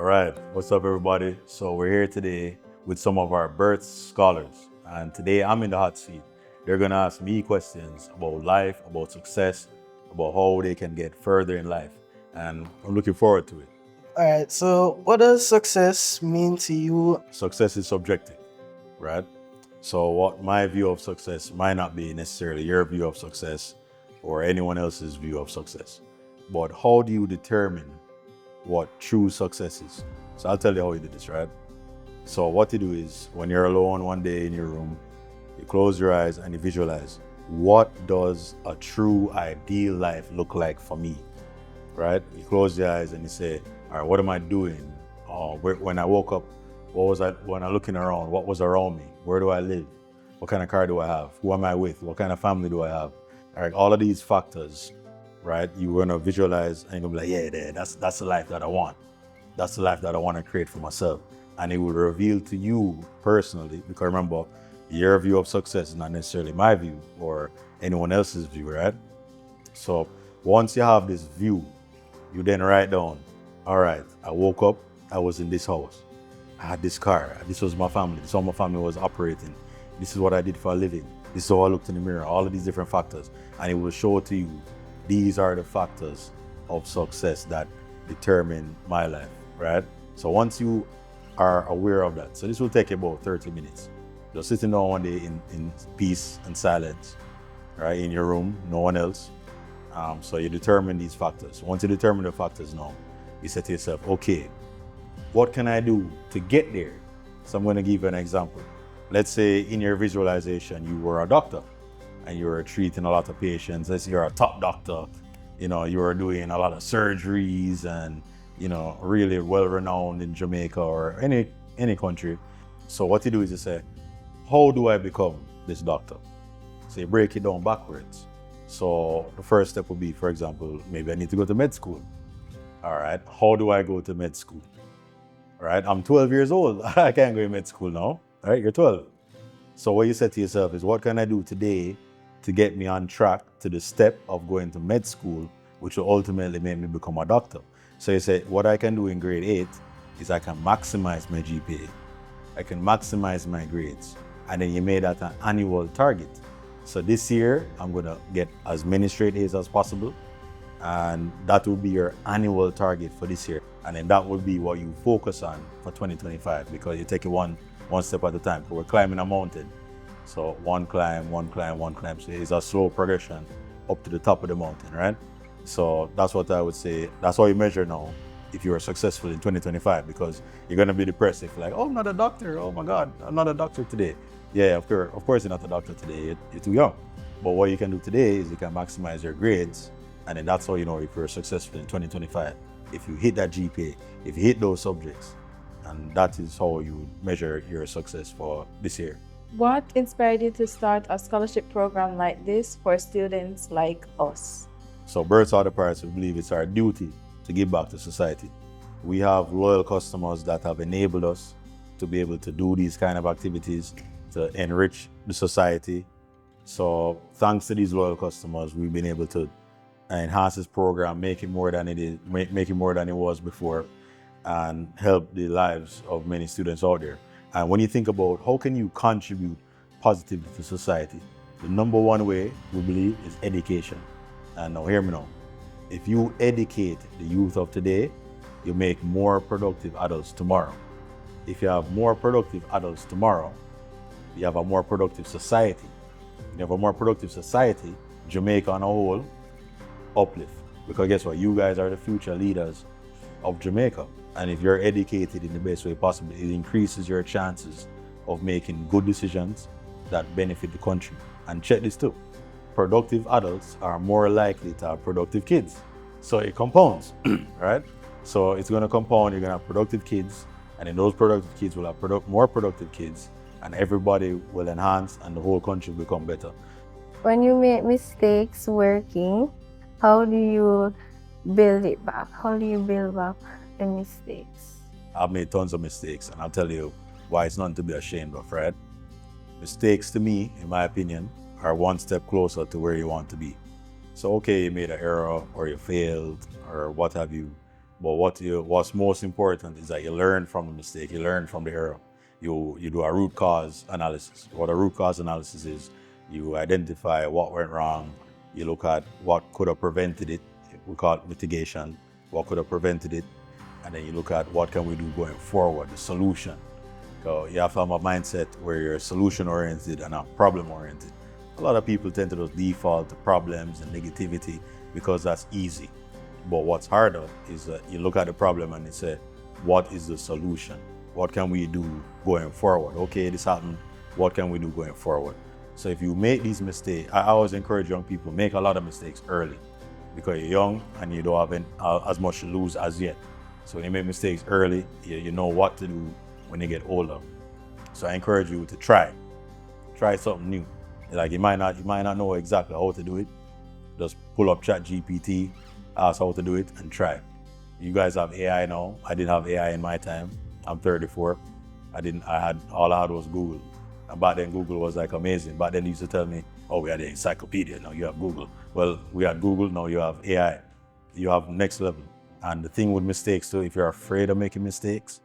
All right, what's up, everybody? So we're here today with some of our Berts scholars, and today I'm in the hot seat. They're gonna ask me questions about life, about success, about how they can get further in life, and I'm looking forward to it. All right, so what does success mean to you? Success is subjective, right? So what my view of success might not be necessarily your view of success or anyone else's view of success. But how do you determine what true success is? So I'll tell you how you do this, right? So what you do is when you're alone one day in your room, you close your eyes and you visualize, what does a true ideal life look like for me, right? You close your eyes and you say, all right, what am I doing? When I woke up, when I'm looking around, what was around me? Where do I live? What kind of car do I have? Who am I with? What kind of family do I have? All right, all of these factors, right? You're gonna visualize and you're gonna be like, yeah, that's the life that I want. That's the life that I want to create for myself. And it will reveal to you personally, because remember, your view of success is not necessarily my view or anyone else's view, right? So once you have this view, you then write down, all right, I woke up, I was in this house. I had this car, this was my family, this is how my family was operating. This is what I did for a living. This is how I looked in the mirror, all of these different factors. And it will show to you, these are the factors of success that determine my life, right? So once you are aware of that, so this will take about 30 minutes. Just sitting down one day in peace and silence, right, in your room, no one else. So you determine these factors. Once you determine the factors now, you say to yourself, okay, what can I do to get there? So I'm going to give you an example. Let's say in your visualization, you were a doctor and you were treating a lot of patients. Let's say you're a top doctor, you were doing a lot of surgeries and, really well-renowned in Jamaica or any country. So what you do is you say, how do I become this doctor? So you break it down backwards. So the first step would be, for example, maybe I need to go to med school. All right, how do I go to med school? All right, I'm 12 years old. I can't go to med school now. All right, you're 12. So what you said to yourself is, what can I do today to get me on track to the step of going to med school, which will ultimately make me become a doctor? So you say, what I can do in grade 8 is I can maximize my GPA. I can maximize my grades. And then you made that an annual target. So this year, I'm gonna get as many straight A's as possible. And that will be your annual target for this year. And then that will be what you focus on for 2025, because you take it one step at a time. We're climbing a mountain. So one climb. So it's a slow progression up to the top of the mountain, right? So that's what I would say. That's how you measure now if you are successful in 2025, because you're gonna be depressed if you're like, oh, I'm not a doctor. Oh my God, I'm not a doctor today. Yeah, of course you're not a doctor today. You're too young. But what you can do today is you can maximize your grades, and then that's how you know if you're successful in 2025. If you hit that GPA, if you hit those subjects, and that is how you measure your success for this year. What inspired you to start a scholarship program like this for students like us? So Berts Other Parts, we believe it's our duty to give back to society. We have loyal customers that have enabled us to be able to do these kind of activities to enrich the society. So thanks to these loyal customers, we've been able to enhance this program, make it more than it was before, and help the lives of many students out there. And when you think about how can you contribute positively to society, the number one way we believe is education. And now hear me now. If you educate the youth of today, you make more productive adults tomorrow. If you have more productive adults tomorrow, you have a more productive society. If you have a more productive society, Jamaica on a whole uplift. Because guess what? You guys are the future leaders of Jamaica. And if you're educated in the best way possible, it increases your chances of making good decisions that benefit the country. And check this too. Productive adults are more likely to have productive kids. So it compounds, right? So it's going to compound. You're going to have productive kids, and then those productive kids will have more productive kids, and everybody will enhance, and the whole country will become better. When you make mistakes working, how do you build it back? How do you build back the mistakes? I've made tons of mistakes, and I'll tell you why it's nothing to be ashamed of, right? Mistakes, to me, in my opinion, are one step closer to where you want to be. So, okay, you made an error or you failed or what have you, But what's most important is that you learn from the mistake, you learn from the error. You do a root cause analysis. What a root cause analysis is, you identify what went wrong, you look at what could have prevented it, we call it mitigation, what could have prevented it, and then you look at what can we do going forward, the solution. So you have to have a mindset where you're solution-oriented and not problem-oriented. A lot of people tend to just default to problems and negativity because that's easy. But what's harder is that you look at the problem and you say, what is the solution? What can we do going forward? Okay, this happened. What can we do going forward? So if you make these mistakes, I always encourage young people, make a lot of mistakes early because you're young and you don't have as much to lose as yet. So when you make mistakes early, you know what to do when you get older. So I encourage you to try something new. Like you might not know exactly how to do it. Just pull up ChatGPT, ask how to do it, and try. You guys have AI now. I didn't have AI in my time. I'm 34. All I had was Google. And back then Google was like amazing. Back then they used to tell me, oh, we had the encyclopedia, now you have Google. Well, we had Google, now you have AI. You have next level. And the thing with mistakes too, if you're afraid of making mistakes,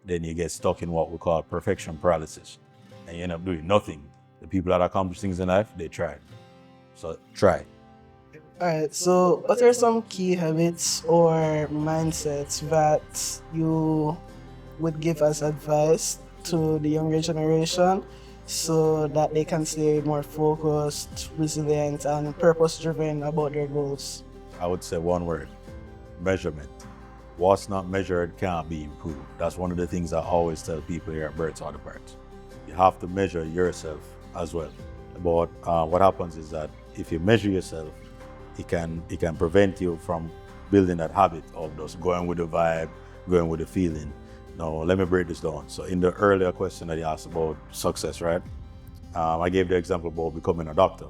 then you get stuck in what we call perfection paralysis. And you end up doing nothing. The people that accomplish things in life, they try. So try. Alright, so what are some key habits or mindsets that you would give as advice to the younger generation so that they can stay more focused, resilient, and purpose-driven about their goals? I would say one word: measurement. What's not measured can't be improved. That's one of the things I always tell people here at Berts Foundation. You have to measure yourself as well. But what happens is that if you measure yourself, it can prevent you from building that habit of just going with the vibe, going with the feeling. Now, let me break this down. So in the earlier question that you asked about success, right? I gave the example about becoming a doctor,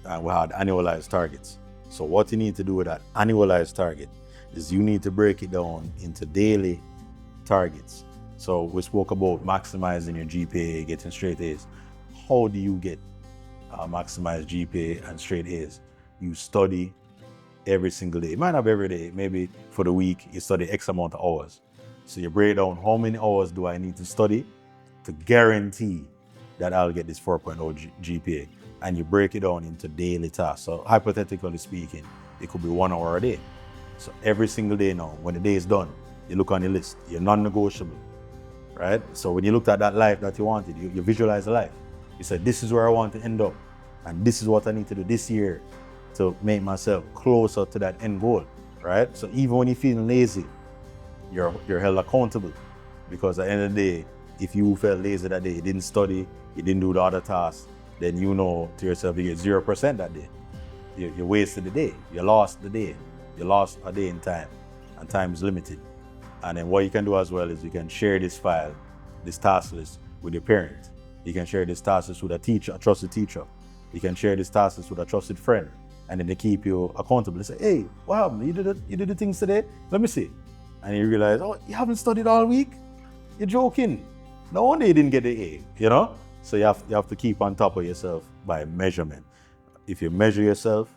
and we had annualized targets. So what you need to do with that annualized target is you need to break it down into daily targets. So we spoke about maximizing your GPA, getting straight A's. How do you get maximized GPA and straight A's? You study every single day. It might not be every day, maybe for the week you study X amount of hours. So you break down how many hours do I need to study to guarantee that I'll get this 4.0 GPA. And you break it down into daily tasks. So hypothetically speaking, it could be 1 hour a day. So every single day now, when the day is done, you look on your list, you're non-negotiable, right? So when you looked at that life that you wanted, you visualize the life. You said, this is where I want to end up. And this is what I need to do this year to make myself closer to that end goal, right? So even when you're feeling lazy, you're held accountable, because at the end of the day, if you felt lazy that day, you didn't study, you didn't do the other tasks, then you know to yourself you get 0% that day. You wasted the day, you lost the day, you lost a day in time, and time is limited. And then what you can do as well is you can share this file, this task list with your parent. You can share this task list with a teacher, a trusted teacher. You can share this task list with a trusted friend, and then they keep you accountable. They say, hey, what happened? You did the things today? Let me see. And you realize, oh, you haven't studied all week? You're joking. No wonder you didn't get the A, you know? So you have to keep on top of yourself by measurement. If you measure yourself,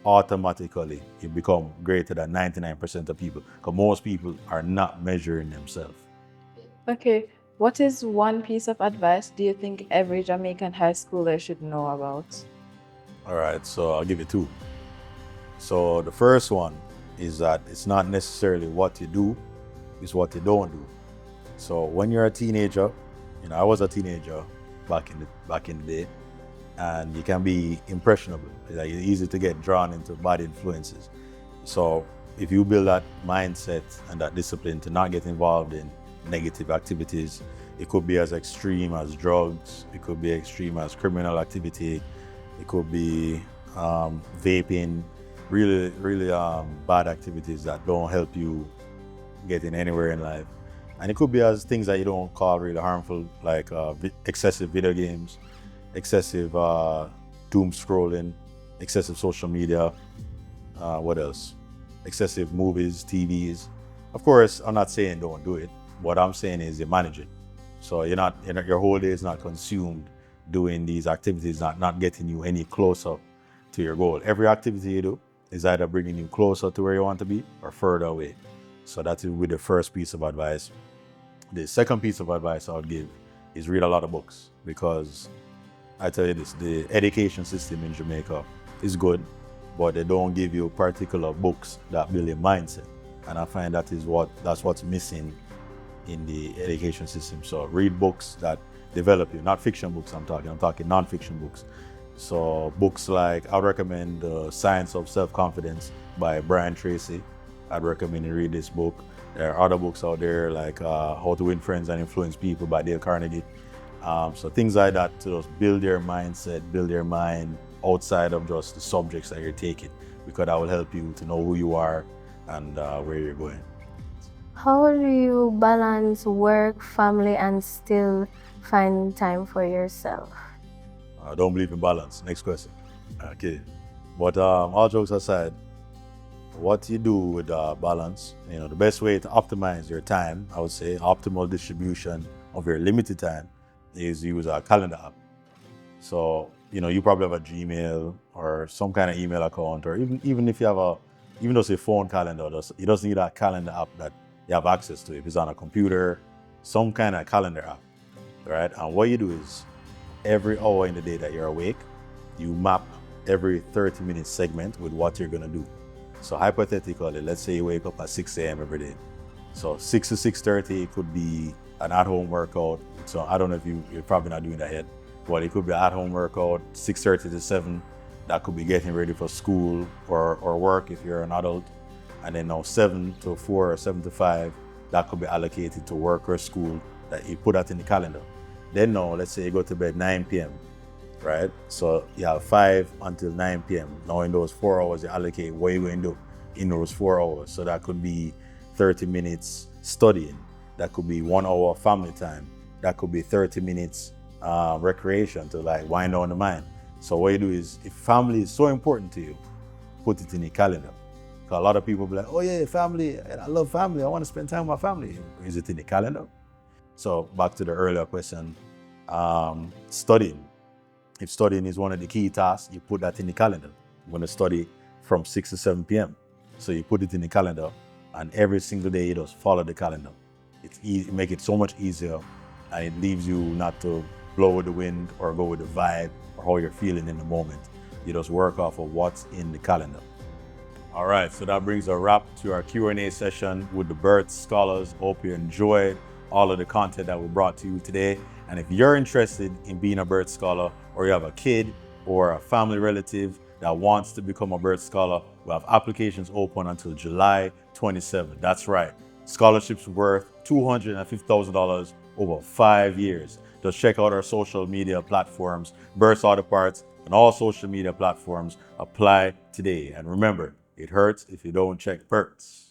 automatically you become greater than 99% of people, because most people are not measuring themselves. Okay, what is one piece of advice do you think every Jamaican high schooler should know about? All right, so I'll give you two. So the first one is that it's not necessarily what you do, it's what you don't do. So when you're a teenager, I was a teenager back in the day, and you can be impressionable. Like, it's easy to get drawn into bad influences. So if you build that mindset and that discipline to not get involved in negative activities, it could be as extreme as drugs, it could be extreme as criminal activity, it could be vaping, really bad activities that don't help you getting anywhere in life. And it could be as things that you don't call really harmful, like excessive video games, excessive doom scrolling, excessive social media, what else? Excessive movies, TVs. Of course, I'm not saying don't do it. What I'm saying is you manage it. So your whole day is not consumed doing these activities, not getting you any closer to your goal. Every activity you do is either bringing you closer to where you want to be or further away. So that will be the first piece of advice. The second piece of advice I would give is read a lot of books, because I tell you this, the education system in Jamaica is good, but they don't give you particular books that build your mindset. And I find that's what's missing in the education system. So read books that develop you, not fiction books I'm talking non-fiction books. So books like, I would recommend The Science of Self-Confidence by Brian Tracy. I'd recommend you read this book. There are other books out there like How to Win Friends and Influence People by Dale Carnegie. So things like that to just build your mindset, build your mind outside of just the subjects that you're taking, because that will help you to know who you are and where you're going. How do you balance work, family, and still find time for yourself? I don't believe in balance. Next question. Okay. But all jokes aside, what you do with balance, the best way to optimize your time, I would say, optimal distribution of your limited time, is use a calendar app. So, you probably have a Gmail or some kind of email account, or even if you have even though it's a phone calendar, it doesn't need a calendar app that you have access to. If it's on a computer, some kind of calendar app, right? And what you do is every hour in the day that you're awake, you map every 30-minute segment with what you're gonna do. So hypothetically, let's say you wake up at 6 a.m. every day. So 6 to 6:30 could be an at-home workout. So I don't know if you're probably not doing that yet, but it could be an at-home workout. 6:30 to 7, that could be getting ready for school or work if you're an adult. And then now 7 to 4 or 7 to 5, that could be allocated to work or school, that you put that in the calendar. Then now, let's say you go to bed 9 p.m., right? So you have 5 until 9 p.m. Now in those 4 hours, you allocate what you're going to do in those 4 hours. So that could be 30 minutes studying. That could be 1 hour family time. That could be 30 minutes recreation to like wind down the mind. So what you do is, if family is so important to you, put it in your calendar. Because a lot of people be like, oh yeah, family, I love family, I want to spend time with my family. Is it in the calendar? So back to the earlier question, studying. If studying is one of the key tasks, you put that in the calendar. I'm going to study from 6 to 7 p.m. So you put it in the calendar, and every single day you just follow the calendar. It's easy, make it so much easier, and it leaves you not to blow with the wind or go with the vibe or how you're feeling in the moment. You just work off of what's in the calendar. All right, so that brings a wrap to our Q&A session with the Berts scholars. Hope you enjoyed all of the content that we brought to you today. And if you're interested in being a Berts scholar, or you have a kid or a family relative that wants to become a Berts scholar, we have applications open until July 27th. That's right, scholarships worth $250,000 over 5 years. Just check out our social media platforms, Berts Auto Parts, and all social media platforms. Apply today. And remember, it hurts if you don't check Berts.